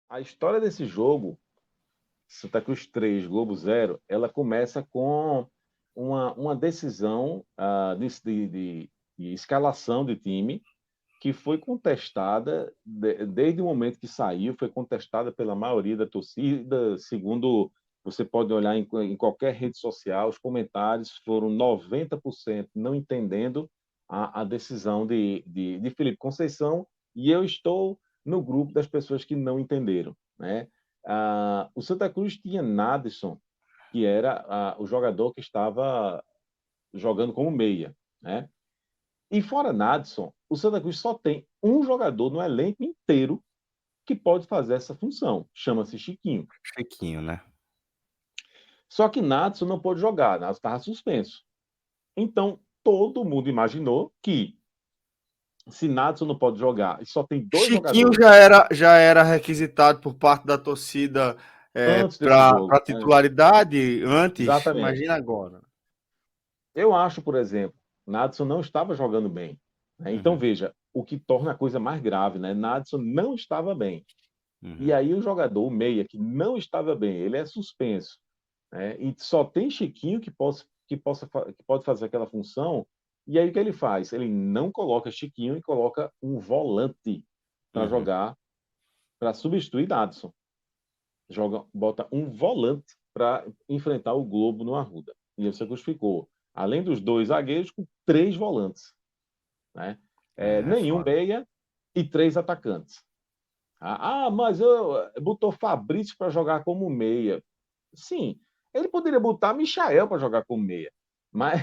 A história desse jogo, Santa Cruz 3, Globo 0, ela começa com uma decisão de escalação de time que foi contestada desde o momento que saiu, foi contestada pela maioria da torcida, segundo você pode olhar em qualquer rede social, os comentários foram 90% não entendendo a decisão de Felipe Conceição, e eu estou no grupo das pessoas que não entenderam, né? O Santa Cruz tinha Nadson, que era o jogador que estava jogando como meia, né? E fora Nadson, o Santa Cruz só tem um jogador no elenco inteiro que pode fazer essa função. Chama-se Chiquinho. Chiquinho, né? Só que Nadson não pôde jogar, Nadson estava suspenso. Então, todo mundo imaginou que se Nadson não pode jogar e só tem dois Chiquinho jogadores já era requisitado por parte da torcida antes desse para jogo. titularidade antes, Exatamente. imagina agora. Eu acho, por exemplo, Nadson não estava jogando bem, né? Então, Uhum, veja, o que torna a coisa mais grave, né? Nadson não estava bem. E uhum, aí o jogador, o meia, que não estava bem, ele é suspenso, né? E só tem Chiquinho que pode fazer aquela função. E aí o que ele faz? Ele não coloca Chiquinho e coloca um volante para uhum. jogar, para substituir Dadson. Bota um volante para enfrentar o Globo no Arruda. E aí você ficou, além dos dois zagueiros, com três volantes, né? É Nenhum foda. meia e três atacantes. Mas eu botou Fabrício para jogar como meia. Sim, ele poderia botar Michael para jogar como meia. Mas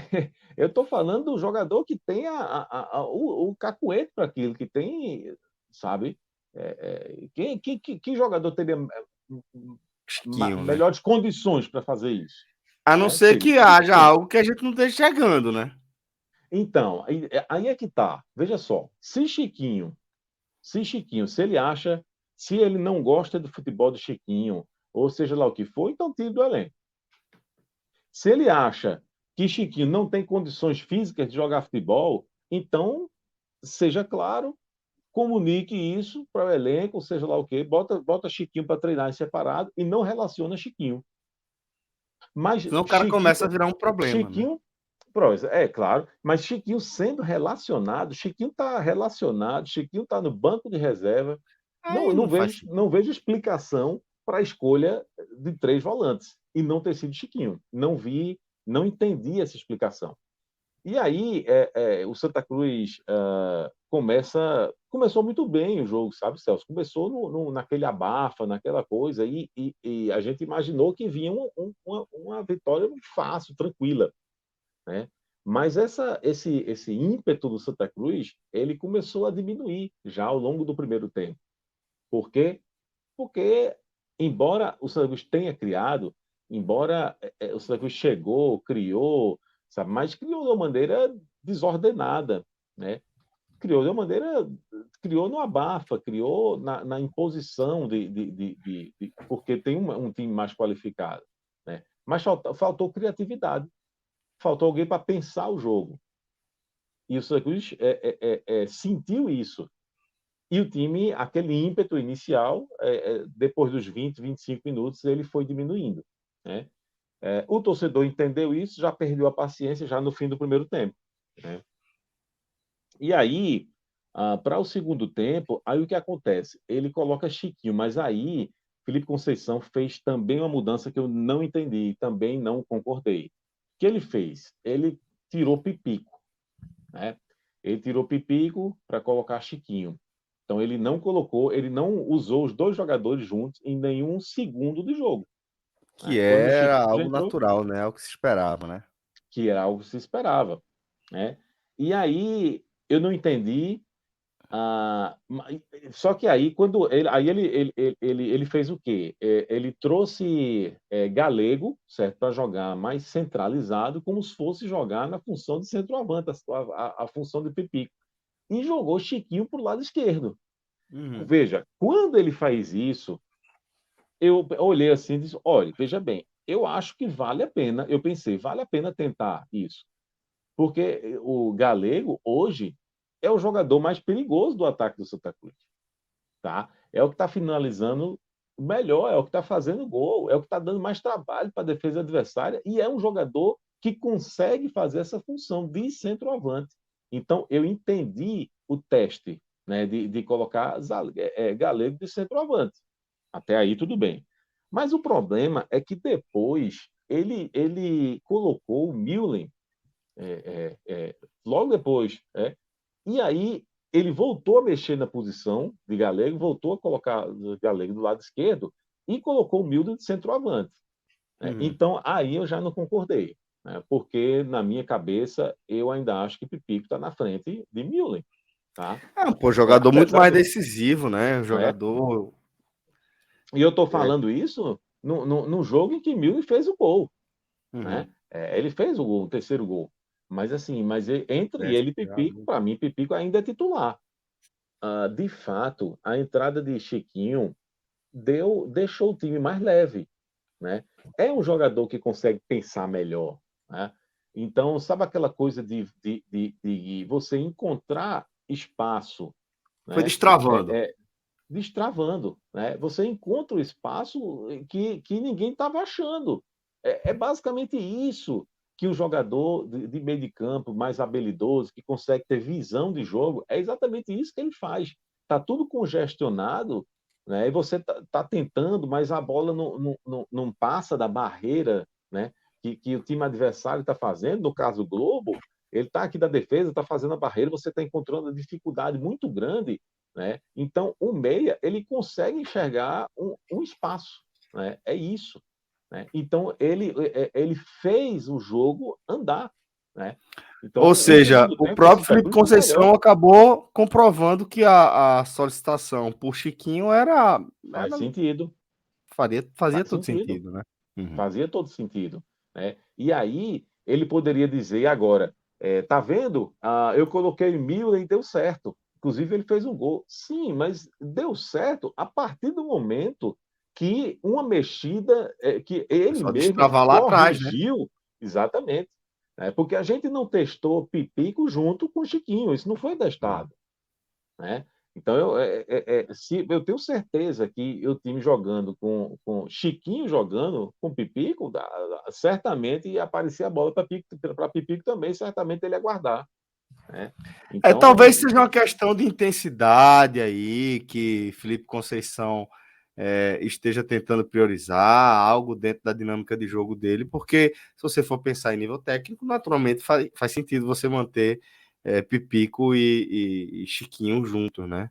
eu estou falando do jogador que tem o cacuete para aquilo, que tem, sabe? Que jogador teria Chiquinho, né? melhores condições para fazer isso? A não Né? ser Seria que haja Chiquinho. algo que a gente não esteja chegando, né? Então, aí é que tá. Veja só, se Chiquinho, se ele acha, se ele não gosta do futebol do Chiquinho, ou seja lá o que for, então tire do elenco. Se ele acha que Chiquinho não tem condições físicas de jogar futebol, então seja claro, comunique isso para o elenco, seja lá o quê, bota Chiquinho para treinar em separado e não relaciona Chiquinho. Mas Senão o cara começa a Chiquinho, virar um problema, né? Chiquinho, claro, mas Chiquinho sendo relacionado, Chiquinho está relacionado, Chiquinho está no banco de reserva. Não, Aí não não faz vejo, não sentido. vejo explicação para a escolha de três volantes e não ter sido Chiquinho. Não vi, não entendi essa explicação. E aí o Santa Cruz começou muito bem o jogo, sabe, Celso? Começou naquele abafa, naquela coisa, e a gente imaginou que vinha uma vitória fácil, tranquila, né? Mas esse ímpeto do Santa Cruz, ele começou a diminuir já ao longo do primeiro tempo. Por quê? Porque, embora o Santa Cruz tenha criado, embora o Santa Cruz chegou, criou, sabe, mas criou de uma maneira desordenada, né? Criou de uma maneira, criou no abafa, criou na imposição porque tem um time mais qualificado, né? Mas faltou criatividade, faltou alguém para pensar o jogo. E o Santa Cruz sentiu isso. E o time, aquele ímpeto inicial, depois dos 20, 25 minutos, ele foi diminuindo, né? O torcedor entendeu isso, já perdeu a paciência já no fim do primeiro tempo, né? E aí, para o segundo tempo, aí o que acontece? Ele coloca Chiquinho, mas aí Felipe Conceição fez também uma mudança que eu não entendi, também não concordei. O que ele fez? Ele tirou Pipico, né? Ele tirou Pipico para colocar Chiquinho. Então ele não usou os dois jogadores juntos em nenhum segundo de jogo, Que né? Quando o era Chiquinho já algo entrou, natural, né? É o que se esperava, né? que era algo que se esperava, né? E aí eu não entendi. Ah, só que aí quando ele fez o quê? Ele trouxe Galego, certo, para jogar mais centralizado, como se fosse jogar na função de centroavante, a função de Pipico, e jogou Chiquinho para o lado esquerdo. Uhum. Veja, quando ele faz isso, eu olhei assim e disse: olha, veja bem, eu acho que vale a pena. Eu pensei, vale a pena tentar isso, porque o Galego hoje é o jogador mais perigoso do ataque do Santa Cruz, tá? É o que está finalizando melhor, é o que está fazendo gol, é o que está dando mais trabalho para a defesa adversária e é um jogador que consegue fazer essa função de centroavante. Então, eu entendi o teste, né, de colocar Galego de centroavante. Até aí, tudo bem. Mas o problema é que depois ele colocou o Müller logo depois. E aí ele voltou a mexer na posição de Galego, voltou a colocar o Galego do lado esquerdo e colocou o Mildo de centroavante. Então, aí eu já não concordei, né? Porque, na minha cabeça, eu ainda acho que Pipico está na frente de Müller. Tá? Jogador muito mais decisivo, né? Jogador... E eu estou falando isso no jogo em que Müller fez o gol. Né? Ele fez o gol, o terceiro gol. Mas assim, entre ele e Pipico, para mim, Pipico ainda é titular. De fato, a entrada de Chiquinho deixou o time mais leve. Né? É um jogador que consegue pensar melhor. Né? Então, sabe aquela coisa de você encontrar espaço? Foi né? destravando. Destravando. Né? Você encontra o espaço que ninguém estava achando. É basicamente isso que o jogador de meio de campo mais habilidoso, que consegue ter visão de jogo, é exatamente isso que ele faz. Está tudo congestionado, né? E você está tentando, mas a bola não passa da barreira, né? que o time adversário está fazendo. No caso do Globo, ele está aqui da defesa, está fazendo a barreira, você está encontrando uma dificuldade muito grande. Né? Então, o meia ele consegue enxergar um espaço. Né? É isso. Né? Então, ele fez o jogo andar. Né? Então, ou seja, o próprio Felipe Conceição acabou comprovando que a solicitação por Chiquinho faz sentido. Fazia todo sentido, né? Fazia todo sentido. Né? E aí, ele poderia dizer agora, tá vendo? Eu coloquei Müller e deu certo. Inclusive, ele fez um gol. Sim, mas deu certo a partir do momento que uma mexida que ele mesmo lá atrás, né? Exatamente. Porque a gente não testou Pipico junto com o Chiquinho, isso não foi testado. Né? Então, eu tenho certeza que o time jogando com Chiquinho jogando com Pipico, certamente ia aparecer a bola para Pipico também, certamente ele ia guardar. Né? Então, talvez seja uma questão de intensidade aí, que Felipe Conceição esteja tentando priorizar algo dentro da dinâmica de jogo dele, porque se você for pensar em nível técnico, naturalmente faz sentido você manter Pipico e Chiquinho juntos, né?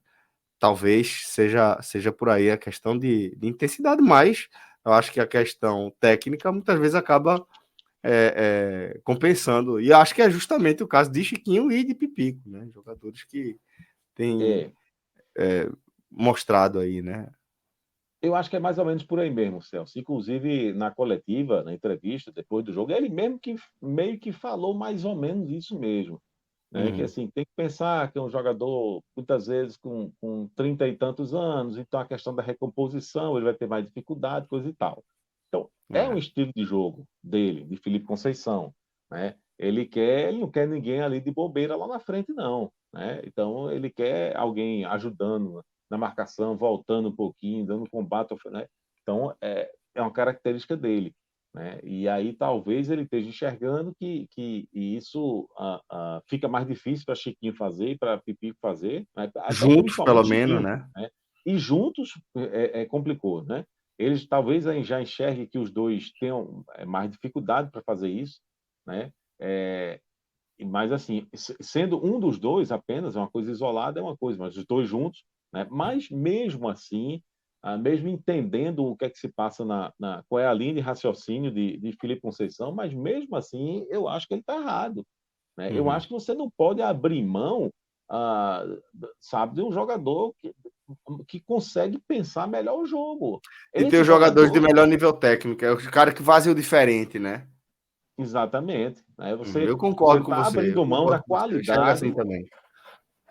Talvez seja por aí a questão de intensidade, mas eu acho que a questão técnica muitas vezes acaba compensando. E acho que é justamente o caso de Chiquinho e de Pipico, né? Jogadores que têm mostrado aí, né? Eu acho que é mais ou menos por aí mesmo, Celso. Inclusive, na coletiva, na entrevista, depois do jogo, ele mesmo que meio que falou mais ou menos isso mesmo. Né? Que assim, tem que pensar que é um jogador, muitas vezes, com 30 e tantos anos, então a questão da recomposição, ele vai ter mais dificuldade, coisa e tal. Então, é um estilo de jogo dele, de Felipe Conceição. Né? Ele não quer ninguém ali de bobeira lá na frente, não. Né? Então, ele quer alguém ajudando na marcação, voltando um pouquinho, dando combate. Né? Então, é uma característica dele. Né? E aí talvez ele esteja enxergando que isso fica mais difícil para Chiquinho fazer e para Pipico fazer. Né? Juntos, pelo menos, né? E juntos complicou. Né? Eles talvez já enxerguem que os dois tenham mais dificuldade para fazer isso. Né? Mas, assim, sendo um dos dois apenas, é uma coisa isolada, é uma coisa, mas os dois juntos. Né? Mas, mesmo assim, mesmo entendendo o que é que se passa qual é a linha de raciocínio de Felipe Conceição, mas mesmo assim eu acho que ele está errado. Né? Eu acho que você não pode abrir mão, sabe, de um jogador que consegue pensar melhor o jogo. E tem os jogadores de melhor nível técnico, é o cara que fazem o diferente, né? Exatamente. Né? Eu concordo com tá você. abrindo mão da qualidade. Assim também.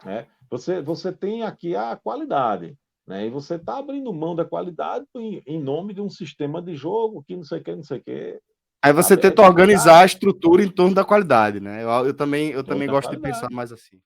Né? Você tem aqui a qualidade. Né? E você está abrindo mão da qualidade em nome de um sistema de jogo que não sei o que, não sei o que. Aí você tenta organizar a estrutura em torno da qualidade, né? Eu também gosto de pensar mais assim.